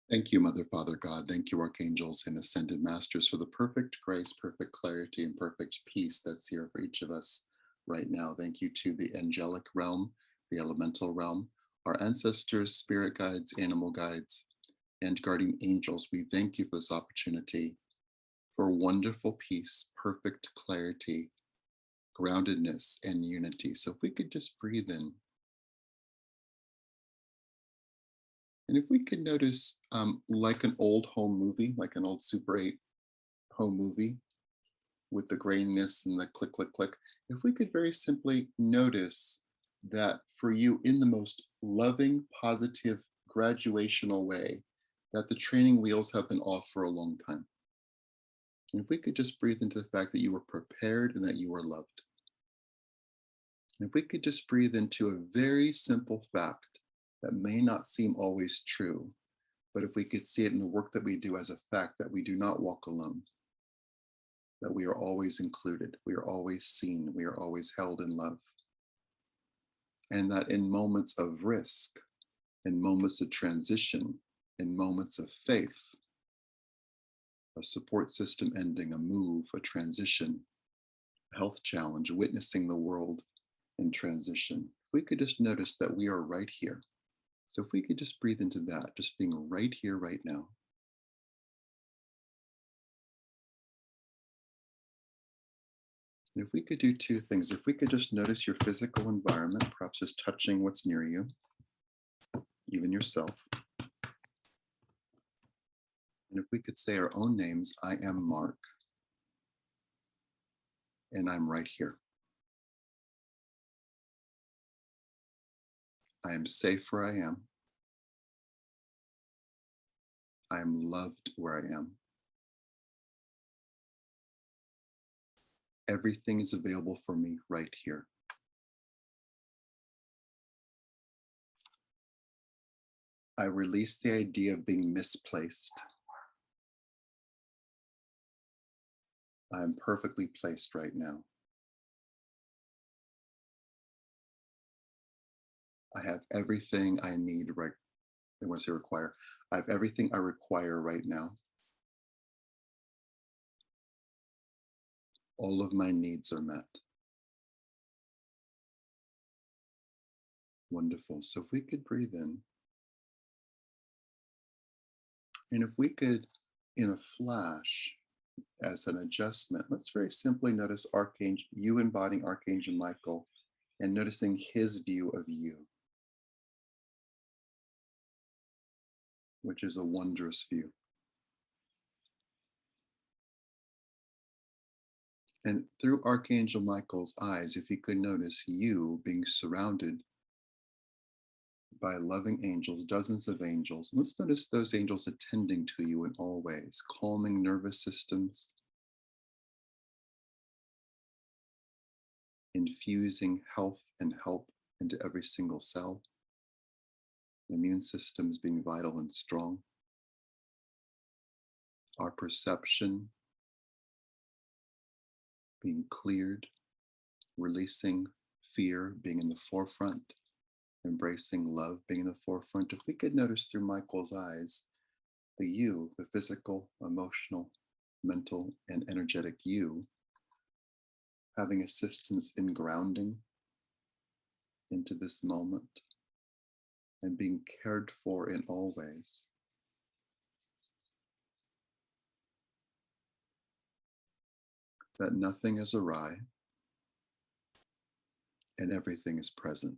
Thank you, Mother, Father, God. Thank you, archangels and ascended masters, for the perfect grace, perfect clarity, and perfect peace that's here for each of us right now. Thank you to the angelic realm, the elemental realm, our ancestors, spirit guides, animal guides, and guardian angels. We thank you for this opportunity for wonderful peace, perfect clarity, groundedness, and unity. So if we could just breathe in. And if we could notice, like an old home movie, like an old Super 8 home movie with the graininess and the click, click, click, if we could very simply notice that for you, in the most loving, positive, graduational way, that the training wheels have been off for a long time. And if we could just breathe into the fact that you were prepared and that you were loved. And if we could just breathe into a very simple fact that may not seem always true, but if we could see it in the work that we do as a fact that we do not walk alone, that we are always included, we are always seen, we are always held in love. And that in moments of risk, in moments of transition, in moments of faith, a support system ending, a move, a transition, a health challenge, witnessing the world in transition, if we could just notice that we are right here. So if we could just breathe into that, just being right here, right now. And if we could do two things, if we could just notice your physical environment, perhaps just touching what's near you, even yourself. And if we could say our own names, I am Mark, and I'm right here. I am safe where I am. I am loved where I am. Everything is available for me right here. I release the idea of being misplaced. I am perfectly placed right now. I have everything I need right. I want to say require. I have everything I require right now. All of my needs are met. Wonderful. So if we could breathe in, and if we could, in a flash, as an adjustment, let's very simply notice Archangel, you embodying Archangel Michael, and noticing his view of you, which is a wondrous view. And through Archangel Michael's eyes, if you could notice you being surrounded by loving angels, dozens of angels. Let's notice those angels attending to you in all ways, calming nervous systems, infusing health and help into every single cell, immune systems being vital and strong, our perception being cleared, releasing fear being in the forefront, embracing love being in the forefront. If we could notice through Michael's eyes, the you, the physical, emotional, mental, and energetic you, having assistance in grounding into this moment and being cared for in all ways. That nothing is awry and everything is present.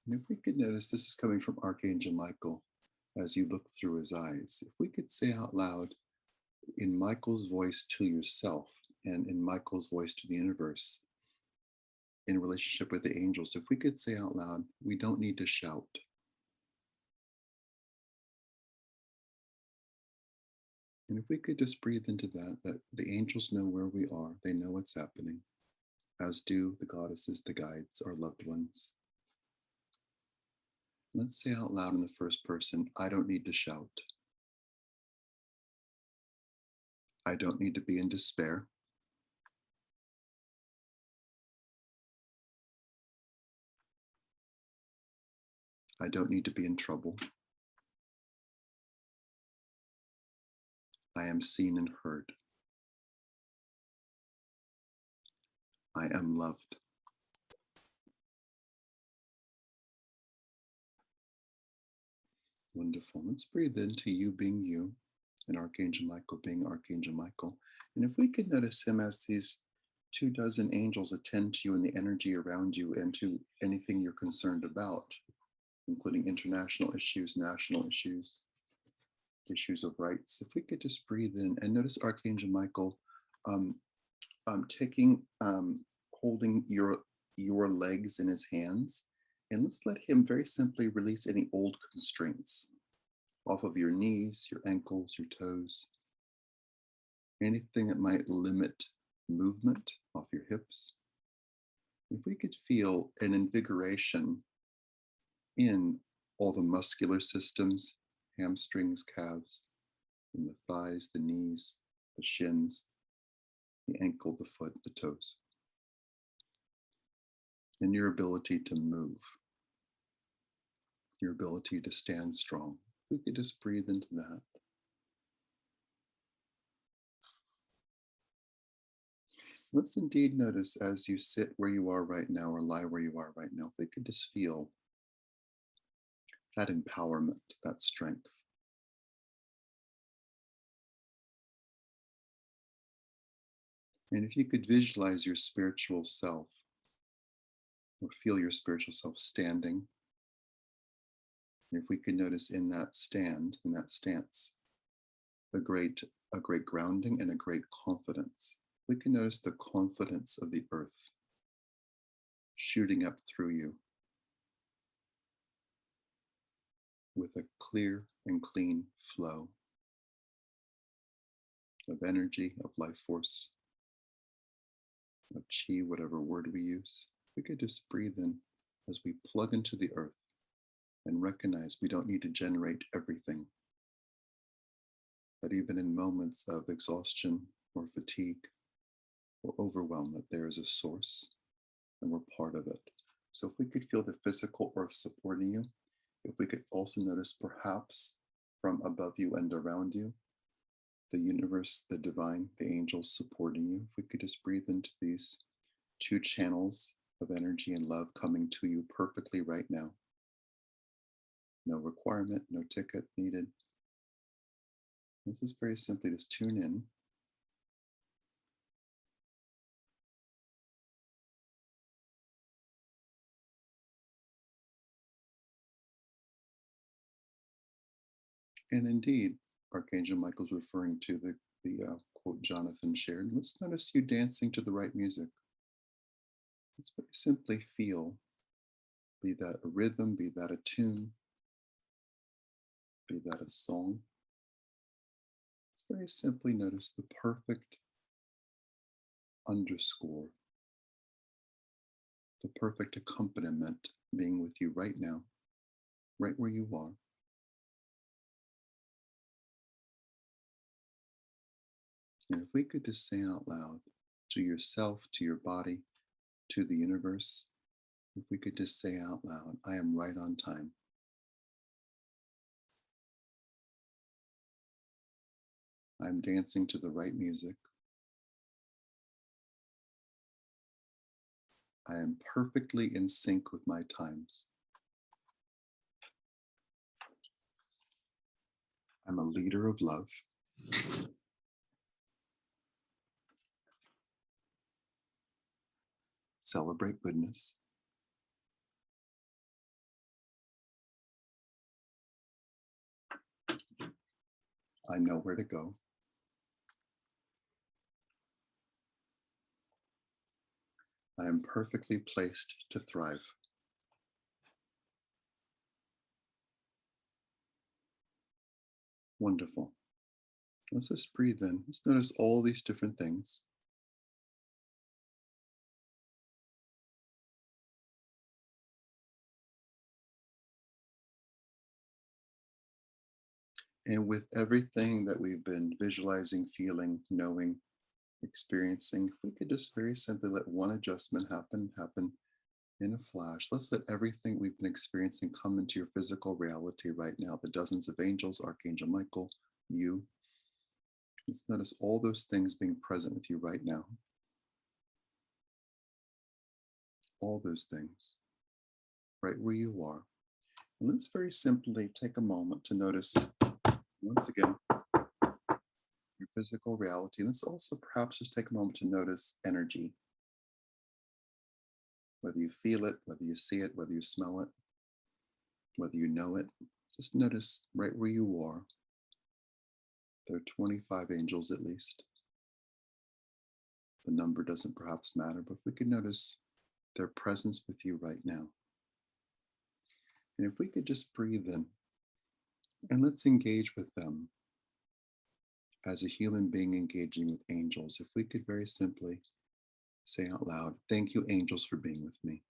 And if we could notice, this is coming from Archangel Michael as you look through his eyes. If we could say out loud in Michael's voice to yourself and in Michael's voice to the universe, in relationship with the angels, if we could say out loud, we don't need to shout. And if we could just breathe into that, that the angels know where we are, they know what's happening, as do the goddesses, the guides, our loved ones. Let's say out loud in the first person, I don't need to shout. I don't need to be in despair. I don't need to be in trouble. I am seen and heard. I am loved. Wonderful. Let's breathe into you being you and Archangel Michael being Archangel Michael. And if we could notice him as these 24 angels attend to you and the energy around you and to anything you're concerned about, including international issues, national issues, issues of rights. If we could just breathe in and notice Archangel Michael um, holding your legs in his hands, and let's let him very simply release any old constraints off of your knees, your ankles, your toes, anything that might limit movement off your hips. If we could feel an invigoration in all the muscular systems, hamstrings, calves, in the thighs, the knees, the shins, the ankle, the foot, the toes, and your ability to move, your ability to stand strong. We could just breathe into that. Let's indeed notice as you sit where you are right now or lie where you are right now, if we could just feel that empowerment, that strength. And if you could visualize your spiritual self or feel your spiritual self standing, and if we could notice in that stand, in that stance, a great grounding and a great confidence. We can notice the confidence of the earth shooting up through you with a clear and clean flow of energy, of life force, of chi, whatever word we use. We could just breathe in as we plug into the earth and recognize we don't need to generate everything. That even in moments of exhaustion or fatigue or overwhelm, that there is a source and we're part of it. So if we could feel the physical earth supporting you, if we could also notice perhaps from above you and around you, the universe, the divine, the angels supporting you, if we could just breathe into these two channels of energy and love coming to you perfectly right now. No requirement, no ticket needed. This is very simply just tune in. And indeed, Archangel Michael's referring to the quote Jonathan shared. Let's notice you dancing to the right music. Let's very simply feel, be that a rhythm, be that a tune, be that a song. Let's very simply notice the perfect underscore, the perfect accompaniment being with you right now, right where you are. And if we could just say out loud to yourself, to your body, to the universe, if we could just say out loud, I am right on time. I'm dancing to the right music. I am perfectly in sync with my times. I'm a leader of love. Celebrate goodness. I know where to go. I am perfectly placed to thrive. Wonderful. Let's just breathe in. Let's notice all these different things. And with everything that we've been visualizing, feeling, knowing, experiencing, if we could just very simply let one adjustment happen in a flash. Let's let everything we've been experiencing come into your physical reality right now. The dozens of angels, Archangel Michael, you. Let's notice all those things being present with you right now. All those things, right where you are. And let's very simply take a moment to notice, once again, your physical reality. Let's also perhaps just take a moment to notice energy, whether you feel it, whether you see it, whether you smell it, whether you know it. Just notice right where you are. There are 25 angels at least. The number doesn't perhaps matter, but if we could notice their presence with you right now. And if we could just breathe in and let's engage with them as a human being engaging with angels. If we could very simply say out loud, thank you, angels, for being with me.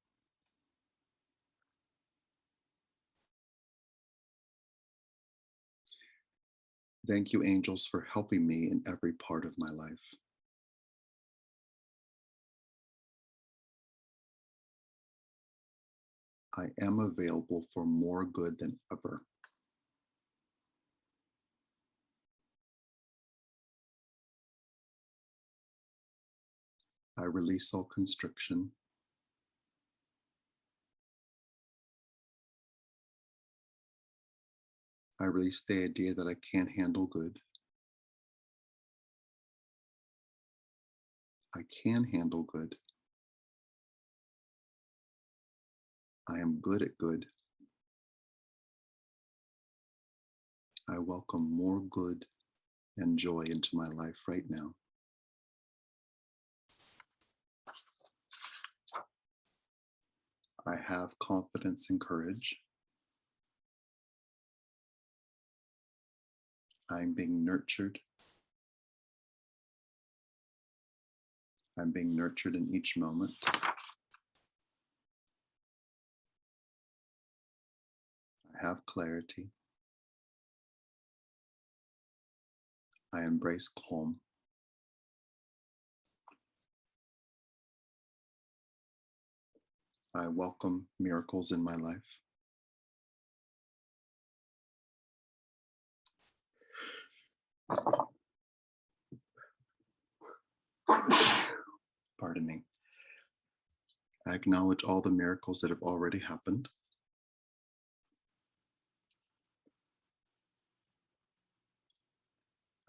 Thank you, angels, for helping me in every part of my life. I am available for more good than ever. I release all constriction. I release the idea that I can't handle good. I can handle good. I am good at good. I welcome more good and joy into my life right now. I have confidence and courage. I'm being nurtured. I'm being nurtured in each moment. I have clarity. I embrace calm. I welcome miracles in my life. Pardon me. I acknowledge all the miracles that have already happened.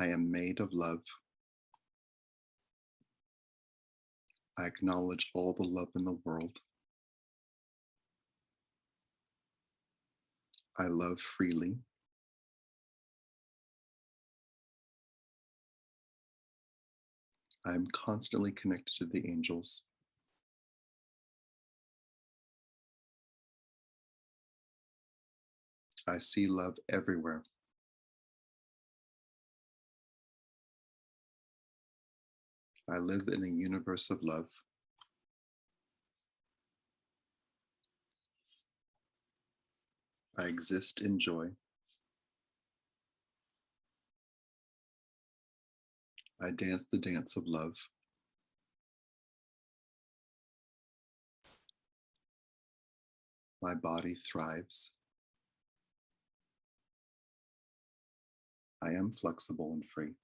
I am made of love. I acknowledge all the love in the world. I love freely. I am constantly connected to the angels. I see love everywhere. I live in a universe of love. I exist in joy. I dance the dance of love. My body thrives. I am flexible and free.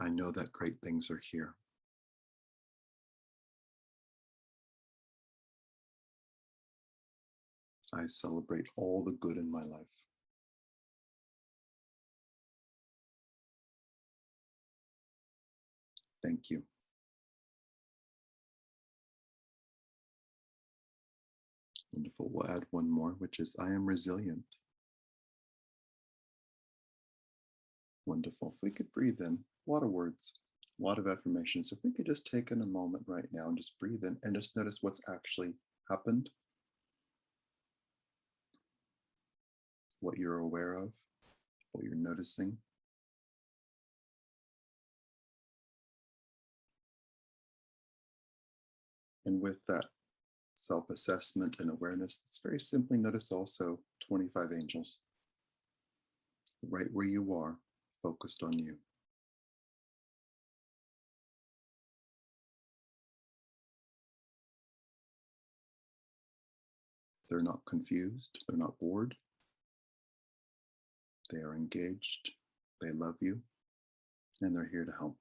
I know that great things are here. I celebrate all the good in my life. Thank you. Wonderful. We'll add one more, which is I am resilient. Wonderful. If we could breathe in, a lot of words, a lot of affirmations. If we could just take in a moment right now and just breathe in and just notice what's actually happened, what you're aware of, what you're noticing. And with that self-assessment and awareness, let's very simply notice also 25 angels right where you are, focused on you. They're not confused, they're not bored, they are engaged, they love you, and they're here to help.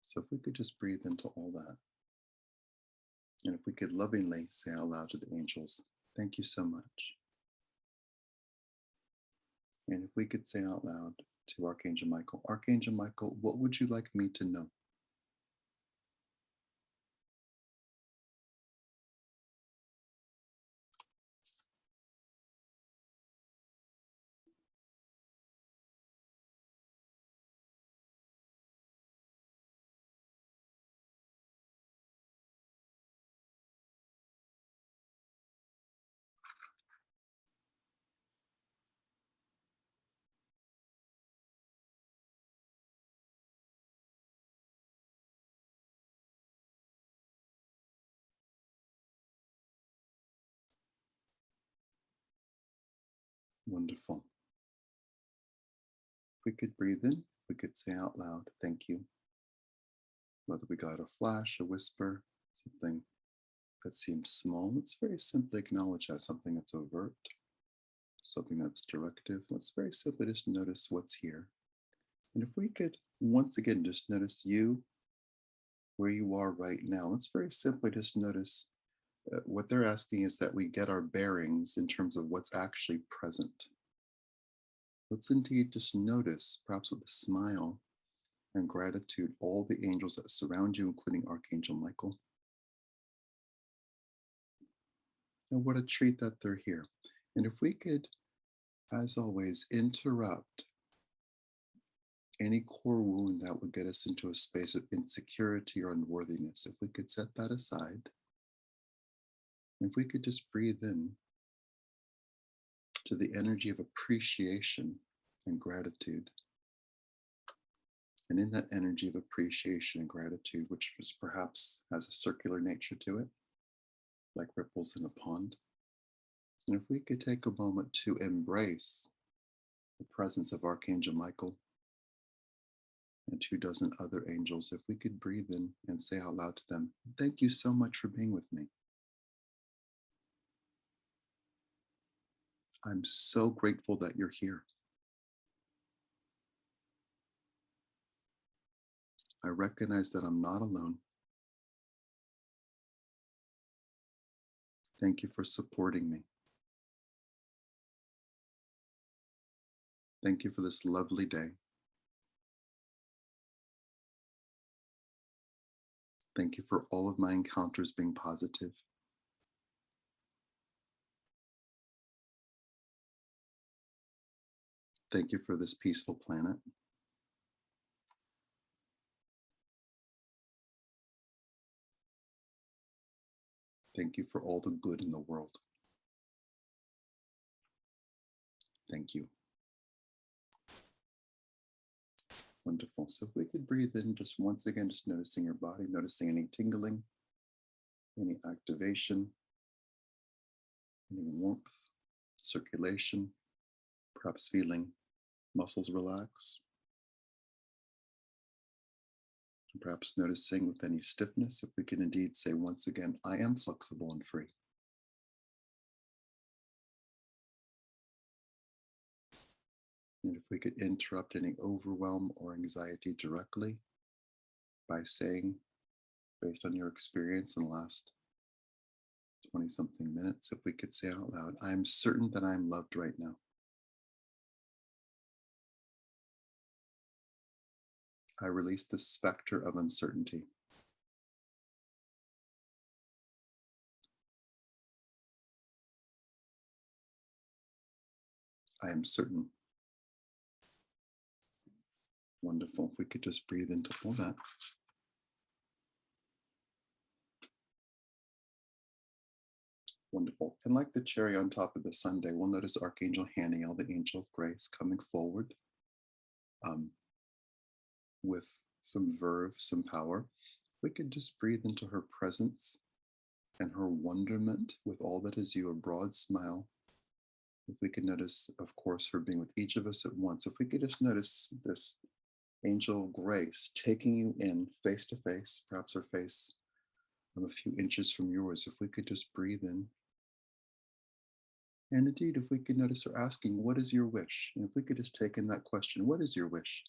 So if we could just breathe into all that, and if we could lovingly say out loud to the angels, thank you so much. And if we could say out loud to Archangel Michael, what would you like me to know? Wonderful. If we could breathe in, we could say out loud, thank you. Whether we got a flash, a whisper, something that seems small, let's very simply acknowledge as something that's overt, something that's directive. Let's very simply just notice what's here. And if we could once again just notice you where you are right now, let's very simply just notice what they're asking is that we get our bearings in terms of what's actually present. Let's indeed just notice, perhaps with a smile and gratitude, all the angels that surround you, including Archangel Michael. And what a treat that they're here. And if we could, as always, interrupt any core wound that would get us into a space of insecurity or unworthiness, if we could set that aside, if we could just breathe in to the energy of appreciation and gratitude. And in that energy of appreciation and gratitude, which was perhaps has a circular nature to it, like ripples in a pond. And if we could take a moment to embrace the presence of Archangel Michael and 24 other angels, if we could breathe in and say out loud to them, thank you so much for being with me. I'm so grateful that you're here. I recognize that I'm not alone. Thank you for supporting me. Thank you for this lovely day. Thank you for all of my encounters being positive. Thank you for this peaceful planet. Thank you for all the good in the world. Thank you. Wonderful. So if we could breathe in just once again, just noticing your body, noticing any tingling, any activation, any warmth, circulation, perhaps feeling muscles relax. And perhaps noticing with any stiffness, if we can indeed say once again, I am flexible and free. And if we could interrupt any overwhelm or anxiety directly by saying, based on your experience in the last 20 something minutes, if we could say out loud, I'm certain that I'm loved right now. I release the specter of uncertainty. I am certain. Wonderful. If we could just breathe into all that. Wonderful. And like the cherry on top of the sundae, we'll notice Archangel Haniel, the angel of grace, coming forward with some verve, some power. We could just breathe into her presence and her wonderment with all that is you, a broad smile. If we could notice, of course, her being with each of us at once, if we could just notice this angel of grace taking you in face to face, perhaps her face a few inches from yours, if we could just breathe in. And indeed, if we could notice her asking, what is your wish? And if we could just take in that question, what is your wish?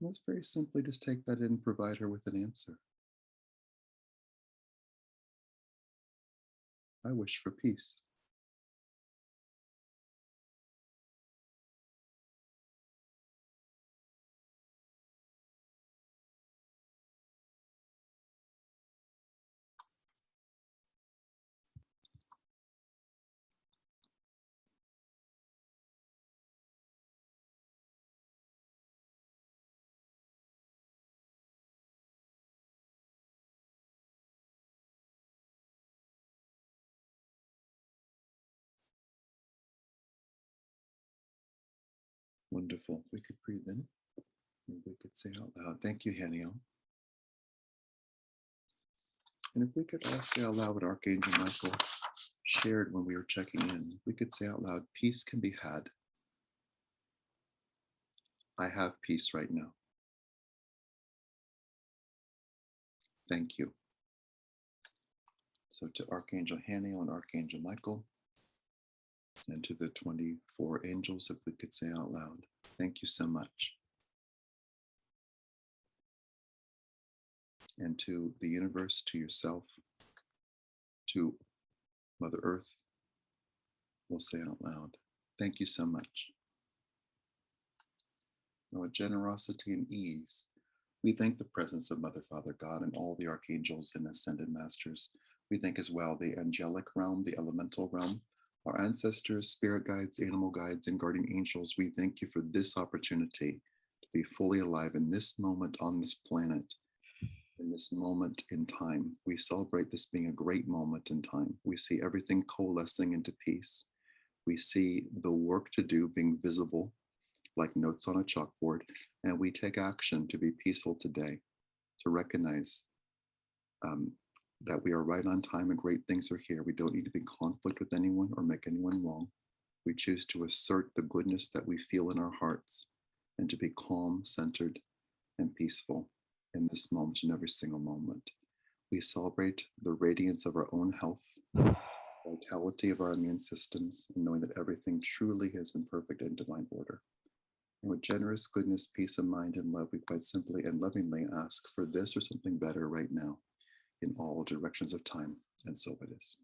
Let's very simply just take that in and provide her with an answer. I wish for peace. Wonderful. We could breathe in and we could say out loud, thank you, Haniel. And if we could all say out loud what Archangel Michael shared when we were checking in, we could say out loud, peace can be had. I have peace right now. Thank you. So to Archangel Haniel and Archangel Michael, and to the 24 angels, if we could say out loud, thank you so much. And to the universe, to yourself, to Mother Earth, we'll say out loud, thank you so much. Now, with generosity and ease, we thank the presence of Mother, Father, God, and all the archangels and ascended masters. We thank as well the angelic realm, the elemental realm, our ancestors, spirit guides, animal guides, and guardian angels. We thank you for this opportunity to be fully alive in this moment on this planet, in this moment in time. We celebrate this being a great moment in time. We see everything coalescing into peace. We see the work to do being visible like notes on a chalkboard, and we take action to be peaceful today, to recognize that we are right on time and great things are here. We don't need to be in conflict with anyone or make anyone wrong. We choose to assert the goodness that we feel in our hearts and to be calm, centered, and peaceful in this moment and every single moment. We celebrate the radiance of our own health, vitality of our immune systems, and knowing that everything truly is in perfect and divine order. And with generous goodness, peace of mind, and love, we quite simply and lovingly ask for this or something better right now in all directions of time. And so it is.